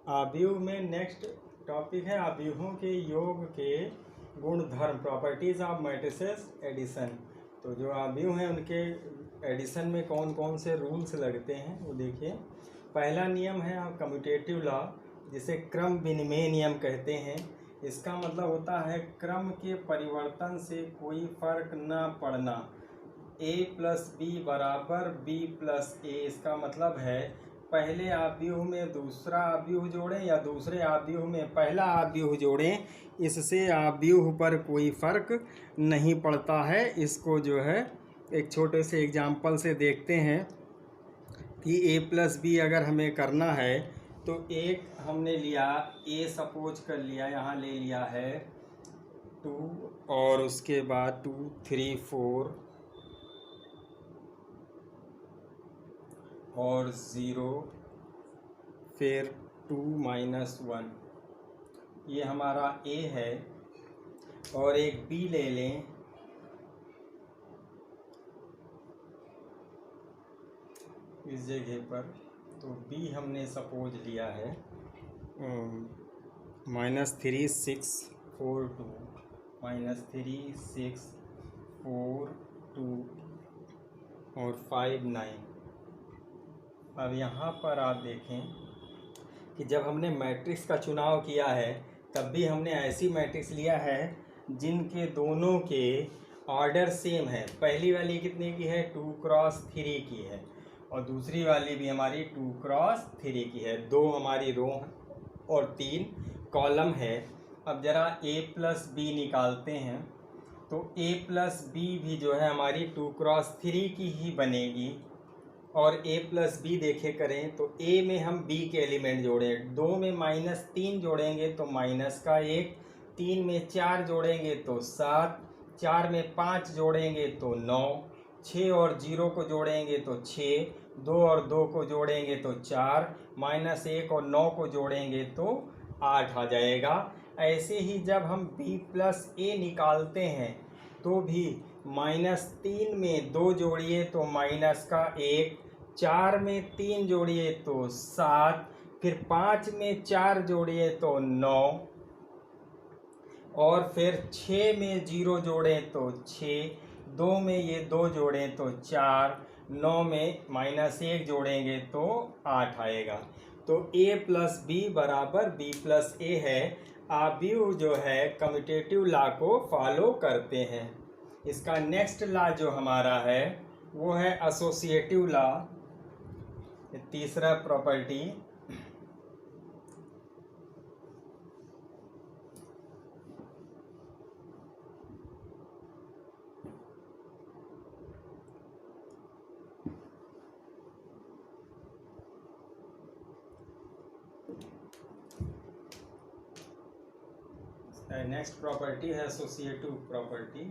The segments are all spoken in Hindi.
आव्यूह में नेक्स्ट टॉपिक है आव्यूहों के योग के गुणधर्म, प्रॉपर्टीज ऑफ मैट्रिसेस एडिशन। तो जो आव्यूह हैं उनके एडिशन में कौन कौन से रूल्स लगते हैं वो देखिए। पहला नियम है कम्यूटेटिव लॉ, जिसे क्रम विनिमय नियम कहते हैं। इसका मतलब होता है क्रम के परिवर्तन से कोई फर्क न पड़ना। a प्लस बी बराबर b प्लस ए। इसका मतलब है पहले आव्यूह में दूसरा आव्यूह जोड़ें या दूसरे आव्यूह में पहला आव्यूह जोड़ें, इससे आव्यूह पर कोई फर्क नहीं पड़ता है। इसको जो है एक छोटे से एग्जाम्पल से देखते हैं कि a प्लस बी अगर हमें करना है तो एक हमने लिया a, सपोज कर लिया, यहाँ ले लिया है 2 और उसके बाद 2 3 4 और 0 फिर 2 माइनस 1, ये हमारा a है। और एक b ले लें, इस जगह पर तो b हमने सपोज लिया है -3 6 4 2 -3 6 4 2 और 5 9। अब यहाँ पर आप देखें कि जब हमने मैट्रिक्स का चुनाव किया है तब भी हमने ऐसी मैट्रिक्स लिया है जिनके दोनों के ऑर्डर सेम है। पहली वाली कितने की है? 2 क्रॉस 3 की है और दूसरी वाली भी हमारी 2 क्रॉस 3 की है। 2 हमारी रो और 3 कॉलम है। अब ज़रा a प्लस बी निकालते हैं तो a प्लस बी भी जो है हमारी 2 क्रॉस 3 की ही बनेगी। और a प्लस बी देखे करें तो a में हम b के एलिमेंट जोड़ें, 2 में -3 जोड़ेंगे तो -1, 3 में 4 जोड़ेंगे तो 7, 4 में 5 जोड़ेंगे तो 9, 6 और 0 को जोड़ेंगे तो 6, 2 और 2 को जोड़ेंगे तो 4, -1 और 9 को जोड़ेंगे तो 8 आ जाएगा। ऐसे ही जब हम b प्लस a निकालते हैं तो भी -3 में 2 जोड़िए तो -1, 4 में 3 जोड़िए तो 7, फिर 5 में 4 जोड़िए तो 9 और फिर 6 में 0 जोड़ें तो 6, 2 में ये 2 जोड़ें तो 4, 9 में -1 जोड़ेंगे तो 8 आएगा। तो a प्लस बी बराबर b प्लस ए है। आव्यूह जो है कम्यूटेटिव लॉ को फॉलो करते हैं। इसका नेक्स्ट लॉ जो हमारा है वो है एसोसिएटिव लॉ, तीसरा प्रॉपर्टी। नेक्स्ट प्रॉपर्टी है एसोसिएटिव प्रॉपर्टी।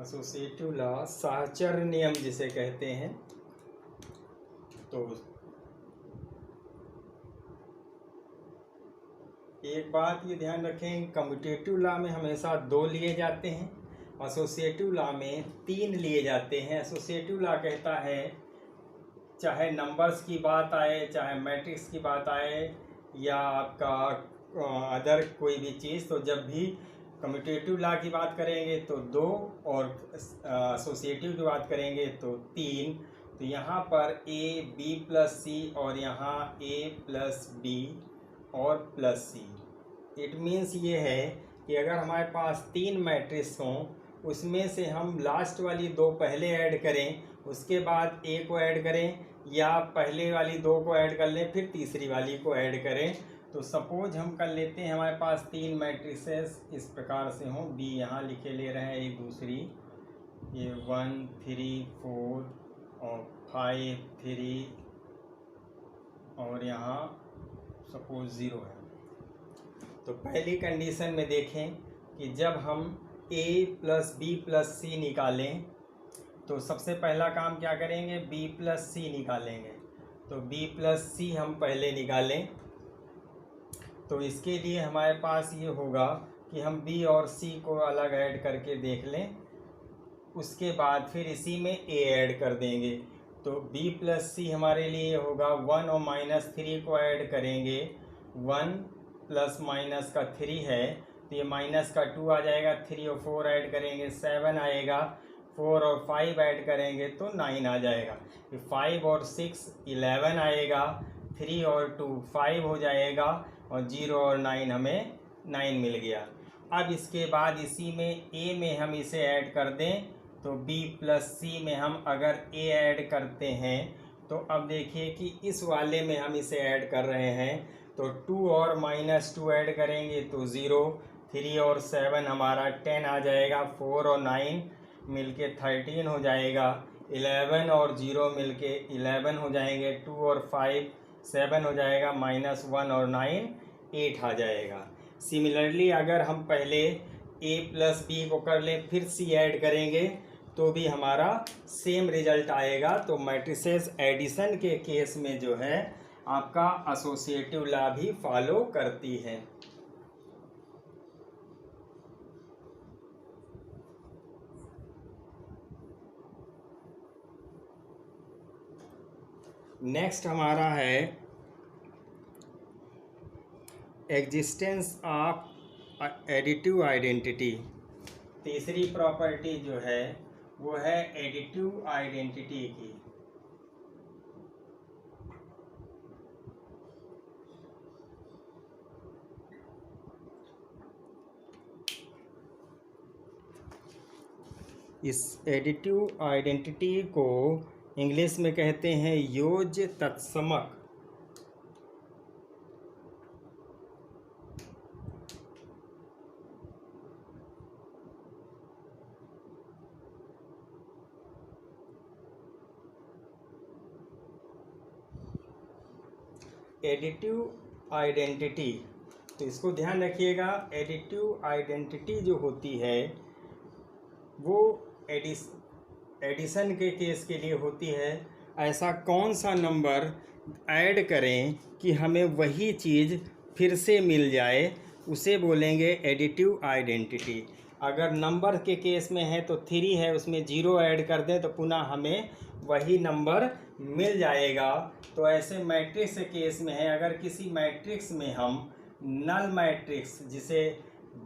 एसोसिएटिव लॉ साहचर्य नियम जिसे कहते हैं। तो एक बात ये ध्यान रखें, कम्यूटेटिव लॉ में हमेशा 2 लिए जाते हैं, एसोसिएटिव लॉ में 3 लिए जाते हैं। एसोसिएटिव लॉ कहता है चाहे नंबर्स की बात आए, चाहे मैट्रिक्स की बात आए या आपका अदर कोई भी चीज़, तो जब भी कम्यूटेटिव लॉ की बात करेंगे तो 2 और एसोसिएटिव की बात करेंगे तो 3। तो यहाँ पर a b प्लस सी और यहाँ a प्लस बी और प्लस सी। इट मीन्स ये है कि अगर हमारे पास 3 मैट्रिक्स हों उसमें से हम लास्ट वाली 2 पहले ऐड करें, उसके बाद a को ऐड करें, या पहले वाली 2 को ऐड कर लें फिर तीसरी वाली को ऐड करें। तो सपोज हम कर लेते हैं हमारे पास 3 मैट्रिसेस इस प्रकार से हों, b यहाँ लिखे ले रहे हैं एक दूसरी, ये 1 3 4 और 5 3 और यहाँ सपोज 0 है। तो पहली कंडीशन में देखें कि जब हम a प्लस बी प्लस सी निकालें तो सबसे पहला काम क्या करेंगे? b प्लस सी निकालेंगे। तो b प्लस सी हम पहले निकालें तो इसके लिए हमारे पास ये होगा कि हम b और c को अलग ऐड करके देख लें, उसके बाद फिर इसी में a ऐड कर देंगे। तो b प्लस सी हमारे लिए होगा 1 और -3 को ऐड करेंगे, 1 प्लस माइनस का 3 है तो ये माइनस का 2 आ जाएगा, 3 और 4 ऐड करेंगे 7 आएगा, 4 और 5 ऐड करेंगे तो 9 आ जाएगा। 5 और 6 11 आएगा, 3 और 2 5 हो जाएगा और 0 और 9 हमें 9 मिल गया। अब इसके बाद इसी में a में हम इसे ऐड कर दें तो b प्लस सी में हम अगर a ऐड करते हैं तो अब देखिए कि इस वाले में हम इसे ऐड कर रहे हैं तो 2 और -2 ऐड करेंगे तो 0, 3 और 7 हमारा 10 आ जाएगा, 4 और 9 मिलके 13 हो जाएगा, 11 और 0 मिलके 11 हो जाएंगे, 2 और 5 7 हो जाएगा, -1 और 9 8 आ जाएगा। सिमिलरली अगर हम पहले a प्लस बी को कर लें फिर c ऐड करेंगे तो भी हमारा सेम रिजल्ट आएगा। तो मैट्रिसेस एडिशन के केस में जो है आपका एसोसिएटिव लॉ भी फॉलो करती है। नेक्स्ट हमारा है एग्जिस्टेंस ऑफ एडिटिव आइडेंटिटी। तीसरी प्रॉपर्टी जो है वो है एडिटिव आइडेंटिटी की। इस एडिटिव आइडेंटिटी को इंग्लिश में कहते हैं योज्य तत्समक। एडिटिव आइडेंटिटी, तो इसको ध्यान रखिएगा, एडिटिव आइडेंटिटी जो होती है वो एडिशन के केस के लिए होती है। ऐसा कौन सा नंबर ऐड करें कि हमें वही चीज़ फिर से मिल जाए, उसे बोलेंगे एडिटिव आइडेंटिटी। अगर नंबर के केस में है तो 3 है, उसमें 0 ऐड कर दें तो पुनः हमें वही नंबर मिल जाएगा। तो ऐसे मैट्रिक्स के केस में है, अगर किसी मैट्रिक्स में हम नल मैट्रिक्स जिसे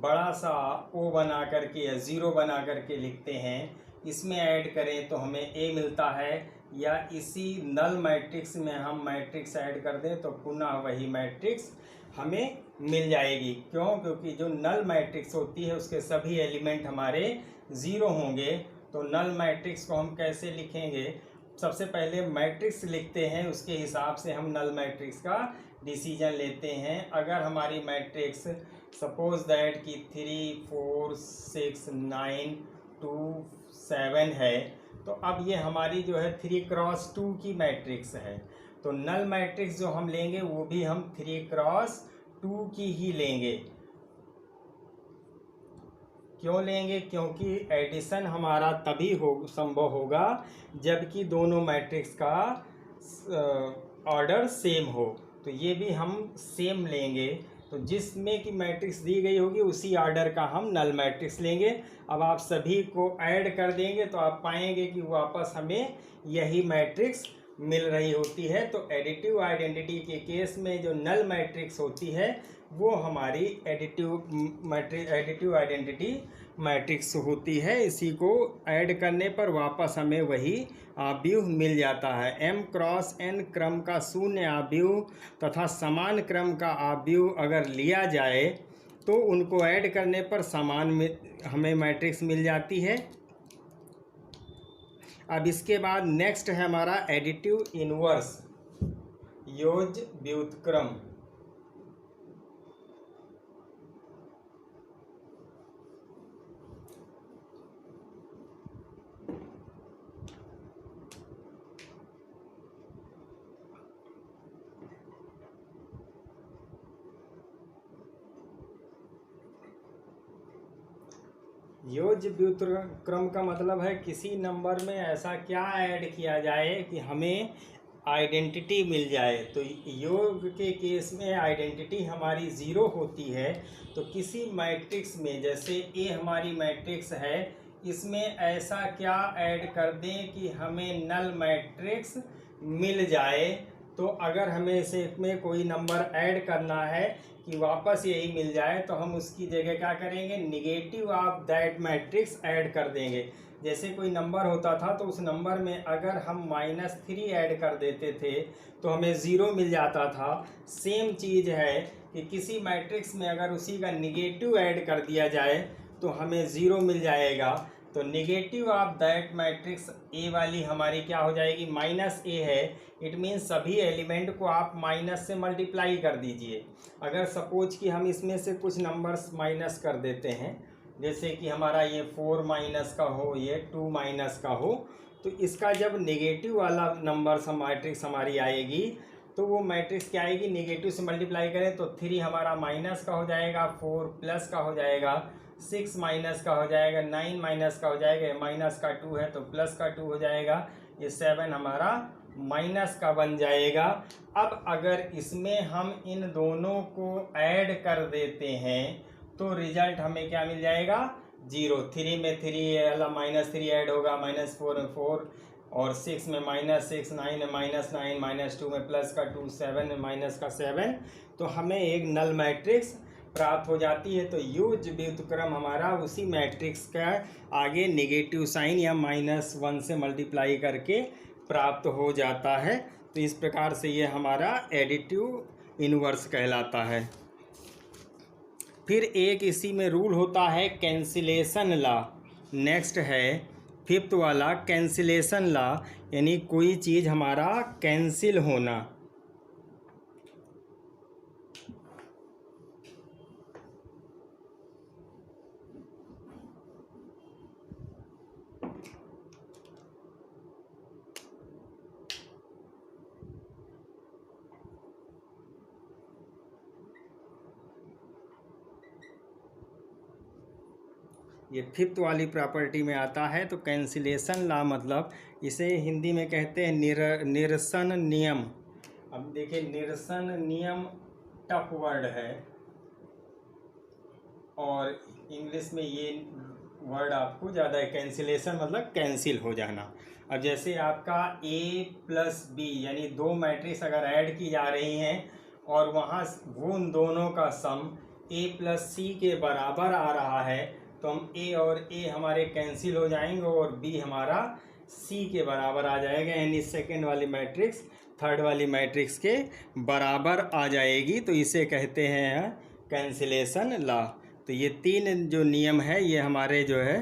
बड़ा सा ओ बना करके या 0 बना करके लिखते हैं, इसमें ऐड करें तो हमें ए मिलता है, या इसी नल मैट्रिक्स में हम मैट्रिक्स ऐड कर दें तो पुनः वही मैट्रिक्स हमें मिल जाएगी। क्यों? क्योंकि जो नल मैट्रिक्स होती है उसके सभी एलिमेंट हमारे 0 होंगे। तो नल मैट्रिक्स को हम कैसे लिखेंगे? सबसे पहले मैट्रिक्स लिखते हैं, उसके हिसाब से हम नल मैट्रिक्स का डिसीजन लेते हैं। अगर हमारी मैट्रिक्स सपोज दैट कि 3 4 6 9 2 7 है, तो अब ये हमारी जो है 3x2 की मैट्रिक्स है। तो नल मैट्रिक्स जो हम लेंगे वो भी हम 3x2 की ही लेंगे। क्यों लेंगे? क्योंकि एडिशन हमारा तभी संभव होगा जबकि दोनों मैट्रिक्स का ऑर्डर सेम हो। तो ये भी हम सेम लेंगे, तो जिसमें कि मैट्रिक्स दी गई होगी उसी ऑर्डर का हम नल मैट्रिक्स लेंगे। अब आप सभी को ऐड कर देंगे तो आप पाएंगे कि वापस हमें यही मैट्रिक्स मिल रही होती है। तो एडिटिव आइडेंटिटी के केस में जो नल मैट्रिक्स होती है वो हमारी एडिटिव आइडेंटिटी मैट्रिक्स होती है। इसी को ऐड करने पर वापस हमें वही आव्यूह मिल जाता है। m क्रॉस n क्रम का शून्य आव्यूह तथा समान क्रम का आव्यूह अगर लिया जाए तो उनको ऐड करने पर समान में हमें मैट्रिक्स मिल जाती है। अब इसके बाद नेक्स्ट है हमारा एडिटिव इनवर्स, योज्य व्युत्क्रम। योज्य व्युत्क्रम का मतलब है किसी नंबर में ऐसा क्या ऐड किया जाए कि हमें आइडेंटिटी मिल जाए। तो योग के केस में आइडेंटिटी हमारी 0 होती है। तो किसी मैट्रिक्स में, जैसे ए हमारी मैट्रिक्स है, इसमें ऐसा क्या ऐड कर दें कि हमें नल मैट्रिक्स मिल जाए। तो अगर हमें इसमें कोई नंबर ऐड करना है कि वापस यही मिल जाए, तो हम उसकी जगह क्या करेंगे, negative of that matrix add कर देंगे। जैसे कोई नंबर होता था तो उस नंबर में अगर हम -3 ऐड कर देते थे तो हमें 0 मिल जाता था। सेम चीज़ है कि किसी मैट्रिक्स में अगर उसी का निगेटिव ऐड कर दिया जाए तो हमें 0 मिल जाएगा। तो negative of that matrix A वाली हमारी क्या हो जाएगी, -a है। इट मीन्स सभी एलिमेंट को आप माइनस से मल्टीप्लाई कर दीजिए। अगर सपोज कि हम इसमें से कुछ नंबर्स माइनस कर देते हैं, जैसे कि हमारा ये 4 माइनस का हो, ये 2 माइनस का हो, तो इसका जब नेगेटिव वाला नंबर मैट्रिक्स हमारी आएगी तो वो मैट्रिक्स क्या आएगी, नेगेटिव से मल्टीप्लाई करें तो 3 हमारा माइनस का हो जाएगा, 4 प्लस का हो जाएगा, 6 माइनस का हो जाएगा, 9 माइनस का हो जाएगा, माइनस का 2 है तो प्लस का 2 हो जाएगा, ये 7 हमारा माइनस का बन जाएगा। अब अगर इसमें हम इन दोनों को ऐड कर देते हैं तो रिजल्ट हमें क्या मिल जाएगा, 0। 3 में 3 वाला -3 ऐड होगा, -4 में 4 और 6 में -6, 9 में -9, -2 में प्लस का 2, 7 में माइनस का 7। तो हमें एक नल मैट्रिक्स प्राप्त हो जाती है। तो यूज व्युत्क्रम हमारा उसी मैट्रिक्स का आगे नेगेटिव साइन या -1 से मल्टीप्लाई करके प्राप्त हो जाता है। तो इस प्रकार से ये हमारा एडिटिव इनवर्स कहलाता है। फिर एक इसी में रूल होता है कैंसिलेशन लॉ। नेक्स्ट है 5th वाला कैंसिलेशन लॉ, यानी कोई चीज़ हमारा कैंसिल होना। ये 5th वाली प्रॉपर्टी में आता है। तो कैंसिलेशन लॉ मतलब इसे हिंदी में कहते हैं निरसन नियम। अब देखिए निरसन नियम टफ वर्ड है और इंग्लिश में ये वर्ड आपको ज़्यादा है। कैंसिलेशन मतलब कैंसिल हो जाना। अब जैसे आपका A+B यानी 2 मैट्रिक्स अगर ऐड की जा रही हैं और वहाँ वो उन दोनों का सम A+C के बराबर आ रहा है तो हम A और A हमारे कैंसिल हो जाएंगे और B हमारा C के बराबर आ जाएगा, यानी सेकेंड वाली मैट्रिक्स थर्ड वाली मैट्रिक्स के बराबर आ जाएगी। तो इसे कहते हैं कैंसिलेशन लॉ। तो ये 3 जो नियम है ये हमारे जो है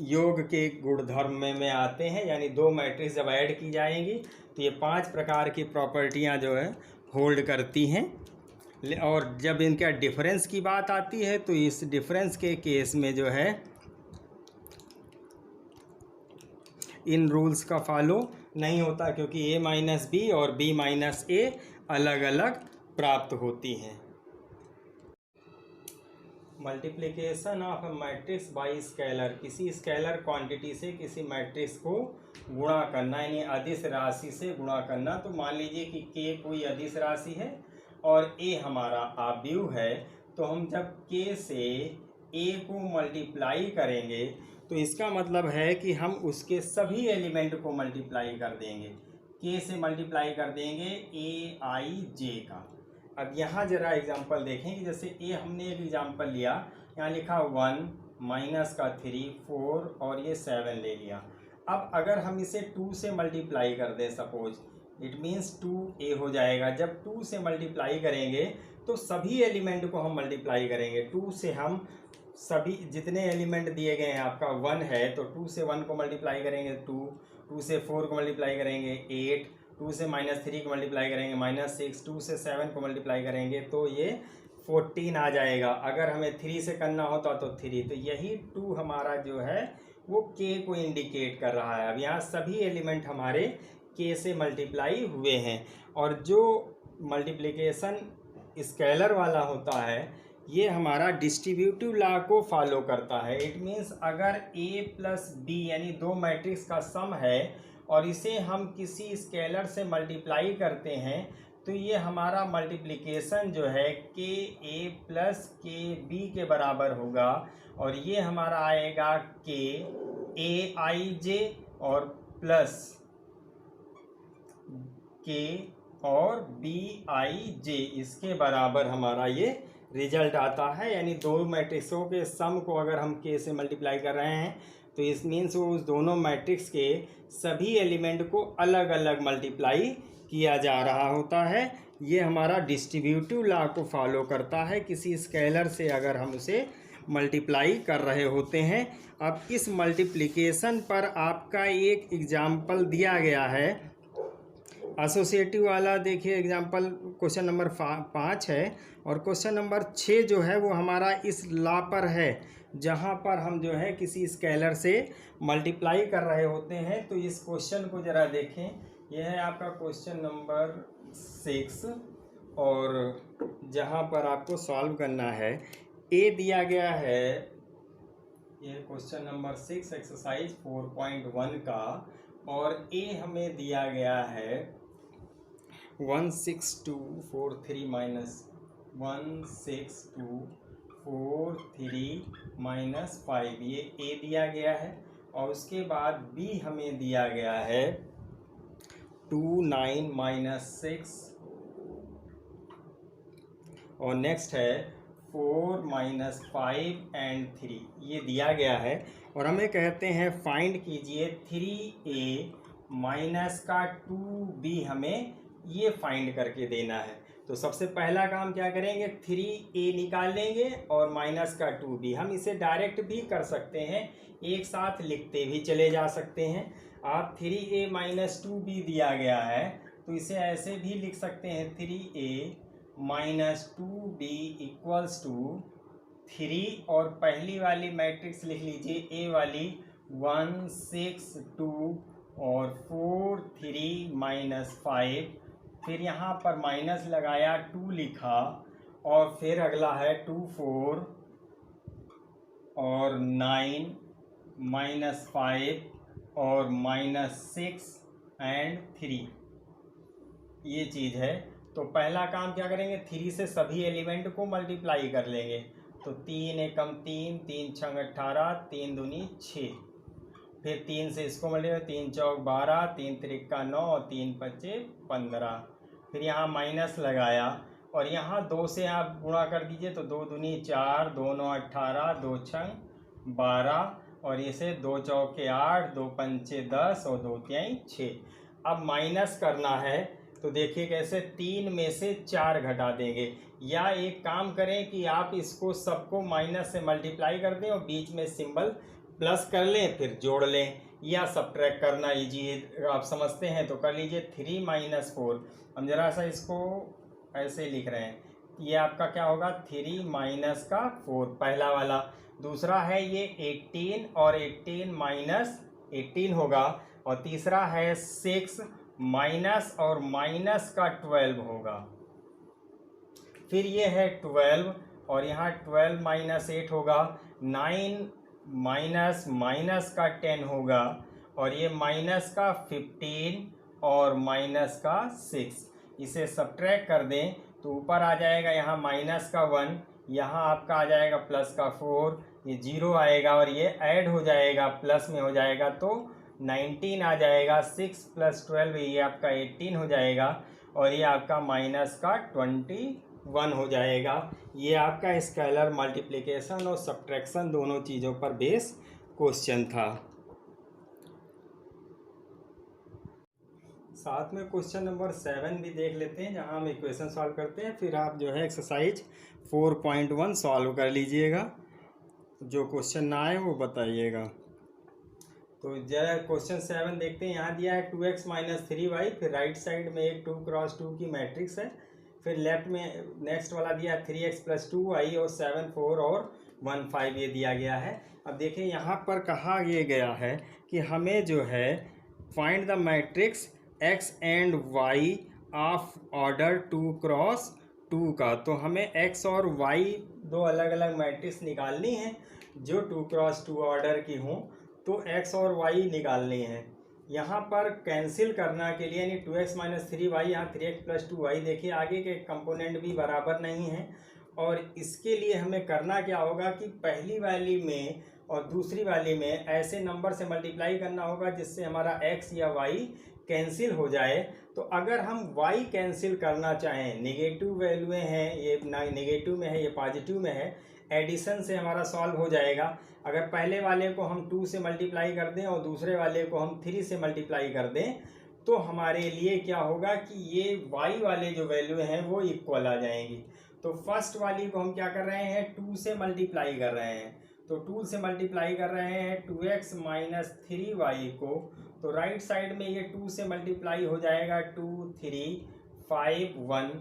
योग के गुणधर्म में आते हैं, यानी 2 मैट्रिक्स जब ऐड की जाएंगी तो ये 5 प्रकार की प्रॉपर्टियां जो है होल्ड करती हैं। और जब इनका डिफरेंस की बात आती है तो इस डिफरेंस के केस में जो है इन रूल्स का फॉलो नहीं होता, क्योंकि A-B और B-A अलग अलग प्राप्त होती हैं। Multiplication of a matrix by scalar, किसी स्केलर क्वांटिटी से किसी मैट्रिक्स को गुणा करना, यानी अदिश राशि से गुणा करना। तो मान लीजिए कि K कोई अदिश राशि है और A हमारा आव्यूह है, तो हम जब K से A को मल्टीप्लाई करेंगे तो इसका मतलब है कि हम उसके सभी एलिमेंट को मल्टीप्लाई कर देंगे। K से मल्टीप्लाई कर देंगे Aij का। अब यहाँ जरा एग्जांपल देखें कि जैसे A हमने एक एग्जांपल लिया, यहाँ लिखा 1 माइनस का 3 4 और ये 7 ले लिया। अब अगर हम इसे 2 से मल्टीप्लाई कर दें सपोज, इट मीन्स 2A हो जाएगा। जब 2 से मल्टीप्लाई करेंगे तो सभी एलिमेंट को हम मल्टीप्लाई करेंगे। 2 से हम सभी जितने एलिमेंट दिए गए हैं, आपका 1 है तो 2 से 1 को मल्टीप्लाई करेंगे 2, 2 से 4 को मल्टीप्लाई करेंगे 8, 2 से -3 को मल्टीप्लाई करेंगे -6, 2 से 7 को मल्टीप्लाई करेंगे तो ये 14 आ जाएगा। अगर हमें 3 से करना होता तो 3। तो यही 2 हमारा जो है वो K को इंडिकेट कर रहा है। अब यहाँ सभी एलिमेंट हमारे K से मल्टीप्लाई हुए हैं। और जो मल्टीप्लिकेशन स्केलर वाला होता है ये हमारा डिस्ट्रीब्यूटिव लॉ को फॉलो करता है। इट मीन्स अगर A+B यानी 2 मैट्रिक्स का सम है और इसे हम किसी स्केलर से मल्टीप्लाई करते हैं तो ये हमारा मल्टीप्लिकेशन जो है के ए प्लस के बी के बराबर होगा, और ये हमारा आएगा के ए आई जे और प्लस के और बी आई जे, इसके बराबर हमारा ये रिजल्ट आता है। यानी दो मैट्रिक्सों के सम को अगर हम के से मल्टीप्लाई कर रहे हैं तो इस मीन्स उस दोनों मैट्रिक्स के सभी एलिमेंट को अलग अलग मल्टीप्लाई किया जा रहा होता है। ये हमारा डिस्ट्रीब्यूटिव लॉ को फॉलो करता है किसी स्केलर से अगर हम उसे मल्टीप्लाई कर रहे होते हैं। अब इस मल्टीप्लिकेशन पर आपका एक एग्जाम्पल दिया गया है एसोसिएटिव वाला। देखिए एग्जाम्पल क्वेश्चन नंबर 5 है, और क्वेश्चन नंबर 6 जो है वो हमारा इस लॉ पर है, जहाँ पर हम जो है किसी स्केलर से मल्टीप्लाई कर रहे होते हैं। तो इस क्वेश्चन को ज़रा देखें, यह है आपका क्वेश्चन नंबर 6, और जहाँ पर आपको सॉल्व करना है ए दिया गया है, ये क्वेश्चन नंबर 6 एक्सरसाइज 4.1 का, और ए हमें दिया गया है 16243 माइनस 16243 माइनस 5, ये ए दिया गया है। और उसके बाद बी हमें दिया गया है 29 माइनस 6, और नेक्स्ट है 4 माइनस 5 एंड 3, ये दिया गया है। और हमें कहते हैं फाइंड कीजिए 3a माइनस का 2b, हमें ये फाइंड करके देना है। तो सबसे पहला काम क्या करेंगे, 3a निकालेंगे और माइनस का 2b। हम इसे डायरेक्ट भी कर सकते हैं, एक साथ लिखते भी चले जा सकते हैं। आप 3a माइनस 2b दिया गया है तो इसे ऐसे भी लिख सकते हैं, 3a minus 2b equals to 3, और पहली वाली मैट्रिक्स लिख लीजिए ए वाली 1 6 2 और 4 3 माइनस 5, फिर यहाँ पर माइनस लगाया 2 लिखा, और फिर अगला है 2 4 और 9 माइनस 5 और माइनस 6 एंड 3, ये चीज़ है। तो पहला काम क्या करेंगे, 3 से सभी एलिमेंट को मल्टीप्लाई कर लेंगे। तो 3 एकम 3, 3 छंग 18, 3 दूनी 6, फिर 3 से इसको मल्टीप्लाई, 3 चौक 12, 3 त्रिका 9 और 3 पच्चे 15, फिर यहाँ माइनस लगाया, और यहाँ 2 से आप गुणा कर दीजिए तो 2 दूनी 4, 2 9 18, 2 छंग 12, और इसे 2 चौके 8, 2 पंचे 10 और 2 तिहाई 6। अब माइनस करना है तो देखिए कैसे, 3 में से 4 घटा देंगे, या एक काम करें कि आप इसको सबको माइनस से मल्टीप्लाई कर दें और बीच में सिंबल प्लस कर लें, फिर जोड़ लें, या सब्ट्रैक्ट करना इजी आप समझते हैं तो कर लीजिए। 3 माइनस 4, हम जरा सा इसको ऐसे लिख रहे हैं, ये आपका क्या होगा, 3 माइनस का 4 पहला वाला। दूसरा है ये 18 और 18 माइनस 18 होगा, और तीसरा है 6 माइनस और माइनस का 12 होगा। फिर ये है 12, और यहाँ 12 माइनस 8 होगा, 9 माइनस माइनस का 10 होगा, और ये माइनस का 15 और माइनस का 6। इसे सब्ट्रैक्ट कर दें तो ऊपर आ जाएगा यहाँ माइनस का 1, यहाँ आपका आ जाएगा प्लस का 4, ये 0 आएगा, और ये ऐड हो जाएगा, प्लस में हो जाएगा तो 19 आ जाएगा। 6 + 12 ये आपका 18 हो जाएगा, और ये आपका माइनस का 21 हो जाएगा। ये आपका स्केलर मल्टीप्लिकेशन और सब्ट्रैक्शन दोनों चीज़ों पर बेस क्वेश्चन था। साथ में क्वेश्चन नंबर 7 भी देख लेते हैं, जहां हम इक्वेशन सॉल्व करते हैं, फिर आप जो है एक्सरसाइज 4.1 सॉल्व कर लीजिएगा। जो क्वेश्चन ना आए वो बताइएगा। तो जरा क्वेश्चन 7 देखते हैं। यहाँ दिया है 2x माइनस 3y, फिर राइट साइड में एक 2 क्रॉस 2 की मैट्रिक्स है, फिर लेफ्ट में नेक्स्ट वाला दिया है 3x + 2y और 7 4 और 1 5, ये दिया गया है। अब देखिए यहाँ पर कहा ये गया है कि हमें जो है find the matrix x and y of order 2 cross 2 का। तो हमें x और y दो अलग अलग मैट्रिक्स निकालनी है जो 2 क्रॉस 2 ऑर्डर की हों, तो x और y निकालनी है। यहाँ पर कैंसिल करना के लिए यानी 2x माइनस 3y, यहाँ 3x प्लस 2y, देखिए आगे के कंपोनेंट भी बराबर नहीं है। और इसके लिए हमें करना क्या होगा कि पहली वाली में और दूसरी वाली में ऐसे नंबर से मल्टीप्लाई करना होगा जिससे हमारा x या y कैंसिल हो जाए। तो अगर हम y कैंसिल करना चाहें, नेगेटिव वैल्यू हैं, ये नेगेटिव में है ये पॉजिटिव में है, एडिशन से हमारा सॉल्व हो जाएगा। अगर पहले वाले को हम 2 से मल्टीप्लाई कर दें और दूसरे वाले को हम 3 से मल्टीप्लाई कर दें तो हमारे लिए क्या होगा कि ये y वाले जो वैल्यू हैं वो इक्वल आ जाएंगी। तो फर्स्ट वाली को हम क्या कर रहे हैं, 2 से मल्टीप्लाई कर रहे हैं। तो 2 से मल्टीप्लाई कर रहे हैं 2x माइनस 3y को, तो राइट साइड में ये 2 से मल्टीप्लाई हो जाएगा 2 3 5 1।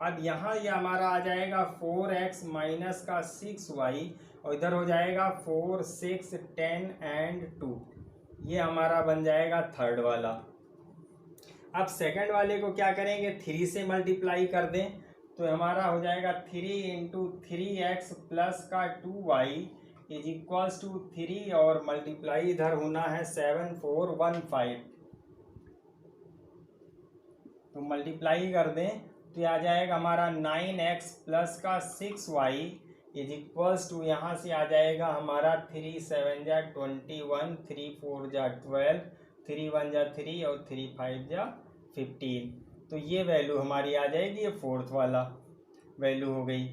अब यहाँ ये हमारा आ जाएगा 4x माइनस का 6y और इधर हो जाएगा 4 6 10 एंड 2। ये हमारा बन जाएगा थर्ड वाला। अब सेकंड वाले को क्या करेंगे, 3 से मल्टीप्लाई कर दें तो हमारा हो जाएगा 3 इंटू 3x प्लस का 2y इज इक्वल्स टू 3 और मल्टीप्लाई इधर होना है 7 4 1 5। तो मल्टीप्लाई कर दें तो ये आ जाएगा हमारा 9x प्लस का 6y इज इक्वल्स टू, यहाँ से आ जाएगा हमारा 3 7 जा 21, 3 4 जा 12, 3 1 जा 3 और 3 5 जा 15। तो ये वैल्यू हमारी आ जाएगी, ये फोर्थ वाला वैल्यू हो गई।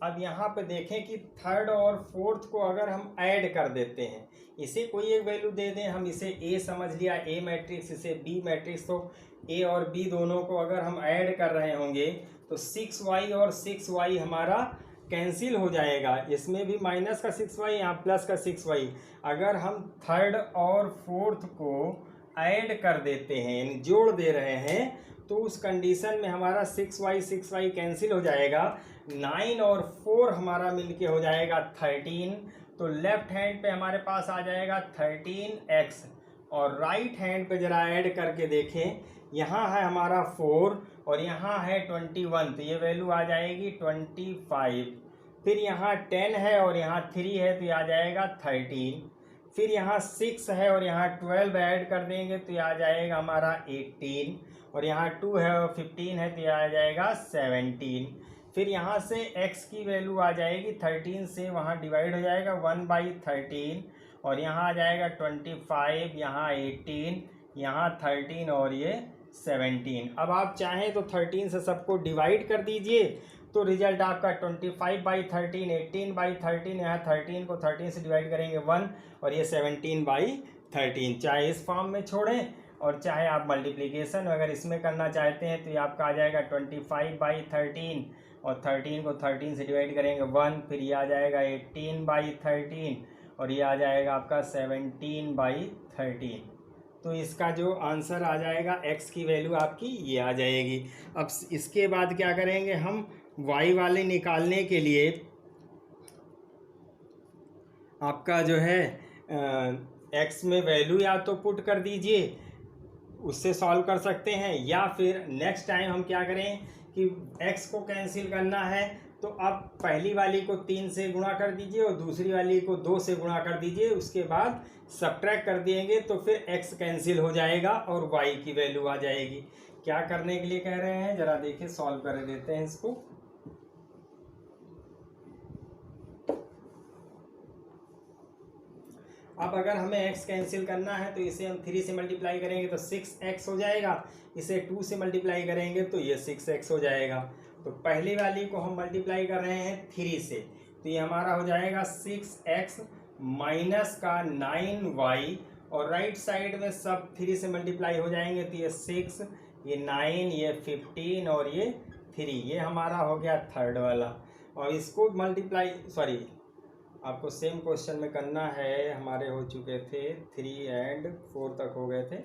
अब यहाँ पे देखें कि थर्ड और फोर्थ को अगर हम ऐड कर देते हैं, इसे कोई एक वैल्यू दे दें, हम इसे ए समझ लिया, ए मैट्रिक्स, इसे बी मैट्रिक्स, तो ए और बी दोनों को अगर हम ऐड कर रहे होंगे तो 6y और 6y हमारा कैंसिल हो जाएगा। इसमें भी माइनस का 6y, यहाँ प्लस का 6y। अगर हम थर्ड और फोर्थ को ऐड कर देते हैं यानी जोड़ दे रहे हैं तो उस कंडीशन में हमारा 6y कैंसिल हो जाएगा। 9 और 4 हमारा मिलके हो जाएगा 13। तो लेफ्ट हैंड पे हमारे पास आ जाएगा 13x और राइट हैंड पे जरा ऐड करके देखें, यहाँ है हमारा 4 और यहाँ है 21, तो ये वैल्यू आ जाएगी 25। फिर यहाँ 10 है और यहाँ 3 है तो ये आ जाएगा 13। फिर यहाँ 6 है और यहाँ 12 ऐड कर देंगे तो ये आ जाएगा हमारा 18 और यहाँ 2 है और 15 है तो ये आ जाएगा 17। फिर यहाँ से x की वैल्यू आ जाएगी 13 से वहाँ डिवाइड हो जाएगा 1/13 और यहाँ आ जाएगा 25, यहाँ 18, यहाँ 13 और ये 17। अब आप चाहें तो 13 से सबको डिवाइड कर दीजिए तो रिजल्ट आपका 25/13, 18/13, यहाँ 13 को 13 से डिवाइड करेंगे 1 और ये 17/13। चाहे इस फॉर्म में छोड़ें और चाहे आप मल्टीप्लिकेशन अगर इसमें करना चाहते हैं तो ये आपका आ जाएगा 25/13 और 13 को 13 से डिवाइड करेंगे 1, फिर ये आ जाएगा 18/13 और ये आ जाएगा आपका 17/13। तो इसका जो आंसर आ जाएगा x की वैल्यू आपकी ये आ जाएगी। अब इसके बाद क्या करेंगे, हम y वाले निकालने के लिए आपका जो है x में वैल्यू या तो पुट कर दीजिए, उससे सॉल्व कर सकते हैं, या फिर नेक्स्ट टाइम हम क्या करें कि x को कैंसिल करना है तो आप पहली वाली को 3 से गुणा कर दीजिए और दूसरी वाली को 2 से गुणा कर दीजिए, उसके बाद सब्ट्रैक्ट कर देंगे तो फिर x कैंसिल हो जाएगा और y की वैल्यू आ जाएगी। क्या करने के लिए कह रहे हैं जरा देखिए, सॉल्व कर देते हैं इसको। अब अगर हमें x कैंसिल करना है तो इसे हम 3 से मल्टीप्लाई करेंगे तो 6x हो जाएगा, इसे 2 से मल्टीप्लाई करेंगे तो ये 6x हो जाएगा। तो पहली वाली को हम मल्टीप्लाई कर रहे हैं 3 से तो ये हमारा हो जाएगा 6x माइनस का 9y और राइट साइड में सब 3 से मल्टीप्लाई हो जाएंगे तो ये 6, ये 9, ये 15 और ये 3, ये हमारा हो गया थर्ड वाला। और इसको मल्टीप्लाई आपको सेम क्वेश्चन में करना है, हमारे हो चुके थे 3 और 4 तक हो गए थे,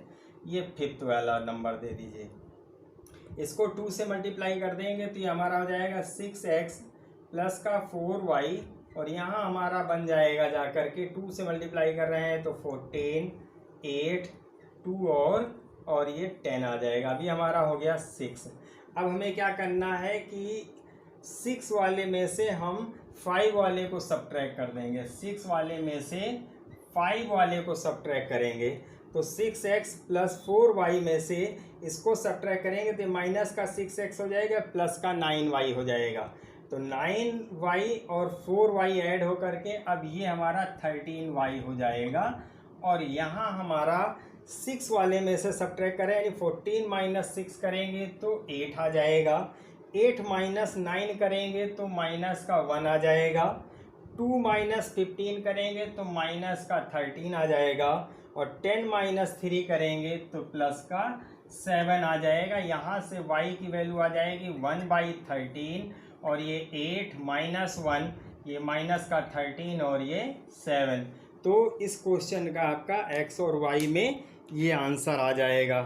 ये फिफ्थ वाला नंबर दे दीजिए। इसको 2 से मल्टीप्लाई कर देंगे तो ये हमारा हो जाएगा 6x प्लस का 4y और यहाँ हमारा बन जाएगा जा कर के 2 से मल्टीप्लाई कर रहे हैं तो 14, 8, 2 और ये 10 आ जाएगा। अभी हमारा हो गया 6। अब हमें क्या करना है कि 6 वाले में से हम 5 वाले को सब्ट्रैक्ट कर देंगे। 6 वाले में से 5 वाले को सब्ट्रैक्ट करेंगे तो 6x प्लस 4y में से इसको सब्ट्रैक्ट करेंगे तो माइनस का 6x हो जाएगा, प्लस का 9y हो जाएगा। तो 9y और 4y ऐड होकर के अब ये हमारा 13y हो जाएगा। और यहाँ हमारा 6 वाले में से सब्ट्रैक्ट करें यानी 14 माइनस 6 करेंगे तो 8 आ जाएगा। 8 माइनस 9 करेंगे तो माइनस का 1 आ जाएगा। 2 माइनस 15 करेंगे तो माइनस का 13 आ जाएगा। और 10 माइनस 3 करेंगे तो प्लस का 7 आ जाएगा। यहाँ से y की वैल्यू आ जाएगी 1/13 और ये 8 माइनस 1, ये माइनस का 13 और ये 7। तो इस क्वेश्चन का आपका x और y में ये आंसर आ जाएगा।